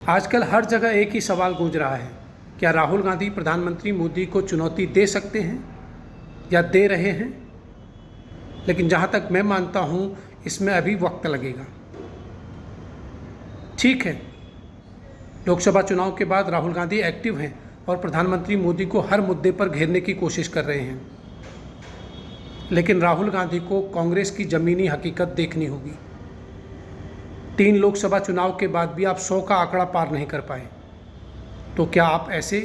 आजकल हर जगह एक ही सवाल गूंज रहा है, क्या राहुल गांधी प्रधानमंत्री मोदी को चुनौती दे सकते हैं या दे रहे हैं? लेकिन जहाँ तक मैं मानता हूँ, इसमें अभी वक्त लगेगा। ठीक है, लोकसभा चुनाव के बाद राहुल गांधी एक्टिव हैं और प्रधानमंत्री मोदी को हर मुद्दे पर घेरने की कोशिश कर रहे हैं, लेकिन राहुल गांधी को कांग्रेस की ज़मीनी हकीकत देखनी होगी। 3 लोकसभा चुनाव के बाद भी आप 100 का आंकड़ा पार नहीं कर पाए, तो क्या आप ऐसे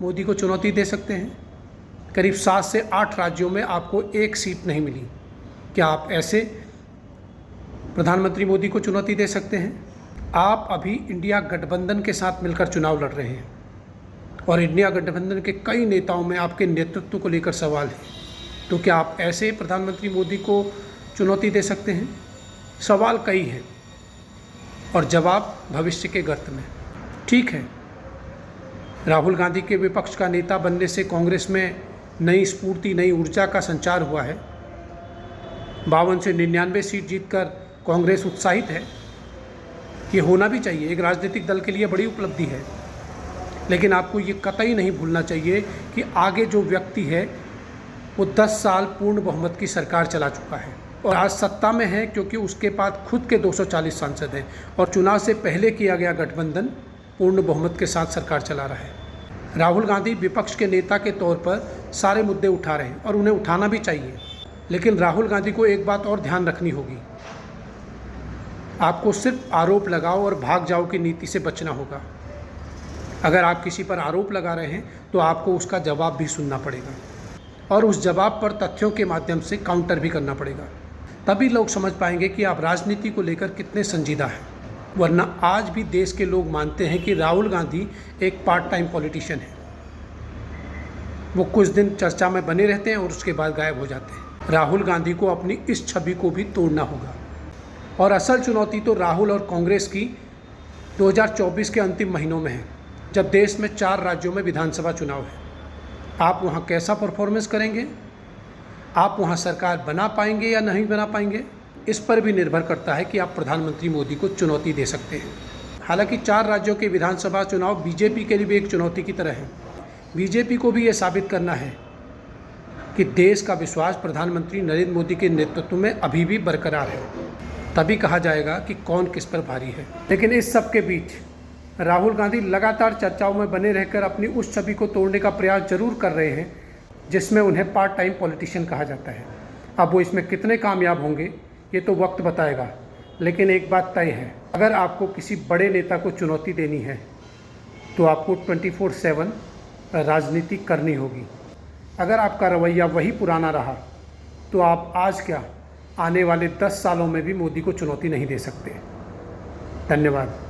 मोदी को चुनौती दे सकते हैं? करीब 7 से 8 राज्यों में आपको एक सीट नहीं मिली, क्या आप ऐसे प्रधानमंत्री मोदी को चुनौती दे सकते हैं? आप अभी इंडिया गठबंधन के साथ मिलकर चुनाव लड़ रहे हैं और इंडिया गठबंधन के कई नेताओं में आपके नेतृत्व को लेकर सवाल है, तो क्या आप ऐसे प्रधानमंत्री मोदी को चुनौती दे सकते हैं? सवाल कई हैं और जवाब भविष्य के गर्त में। ठीक है, राहुल गांधी के विपक्ष का नेता बनने से कांग्रेस में नई स्फूर्ति, नई ऊर्जा का संचार हुआ है। 52 से 99 सीट जीतकर कांग्रेस उत्साहित है। ये होना भी चाहिए, एक राजनीतिक दल के लिए बड़ी उपलब्धि है। लेकिन आपको ये कतई नहीं भूलना चाहिए कि आगे जो व्यक्ति है वो 10 साल पूर्ण बहुमत की सरकार चला चुका है और आज सत्ता में है क्योंकि उसके पास खुद के 240 सांसद हैं और चुनाव से पहले किया गया गठबंधन पूर्ण बहुमत के साथ सरकार चला रहा है। राहुल गांधी विपक्ष के नेता के तौर पर सारे मुद्दे उठा रहे हैं और उन्हें उठाना भी चाहिए, लेकिन राहुल गांधी को एक बात और ध्यान रखनी होगी। आपको सिर्फ आरोप लगाओ और भाग जाओ की नीति से बचना होगा। अगर आप किसी पर आरोप लगा रहे हैं तो आपको उसका जवाब भी सुनना पड़ेगा और उस जवाब पर तथ्यों के माध्यम से काउंटर भी करना पड़ेगा। तभी लोग समझ पाएंगे कि आप राजनीति को लेकर कितने संजीदा हैं। वरना आज भी देश के लोग मानते हैं कि राहुल गांधी एक पार्ट टाइम पॉलिटिशियन है। वो कुछ दिन चर्चा में बने रहते हैं और उसके बाद गायब हो जाते हैं। राहुल गांधी को अपनी इस छवि को भी तोड़ना होगा और असल चुनौती तो राहुल और कांग्रेस की 2024 के अंतिम महीनों में है, जब देश में 4 राज्यों में विधानसभा चुनाव है। आप वहाँ कैसा परफॉर्मेंस करेंगे? आप वहाँ सरकार बना पाएंगे या नहीं बना पाएंगे? इस पर भी निर्भर करता है कि आप प्रधानमंत्री मोदी को चुनौती दे सकते हैं। हालांकि 4 राज्यों के विधानसभा चुनाव बीजेपी के लिए भी एक चुनौती की तरह है। बीजेपी को भी ये साबित करना है कि देश का विश्वास प्रधानमंत्री नरेंद्र मोदी के नेतृत्व में अभी भी बरकरार है। तभी कहा जाएगा कि कौन किस पर भारी है। लेकिन इस सब के बीच राहुल गांधी लगातार चर्चाओं में बने रहकर अपनी उस छवि को तोड़ने का प्रयास जरूर कर रहे हैं जिसमें उन्हें पार्ट टाइम पॉलिटिशियन कहा जाता है। अब वो इसमें कितने कामयाब होंगे ये तो वक्त बताएगा, लेकिन एक बात तय है, अगर आपको किसी बड़े नेता को चुनौती देनी है तो आपको 24/7 राजनीति करनी होगी। अगर आपका रवैया वही पुराना रहा तो आप आज क्या, आने वाले 10 सालों में भी मोदी को चुनौती नहीं दे सकते। धन्यवाद।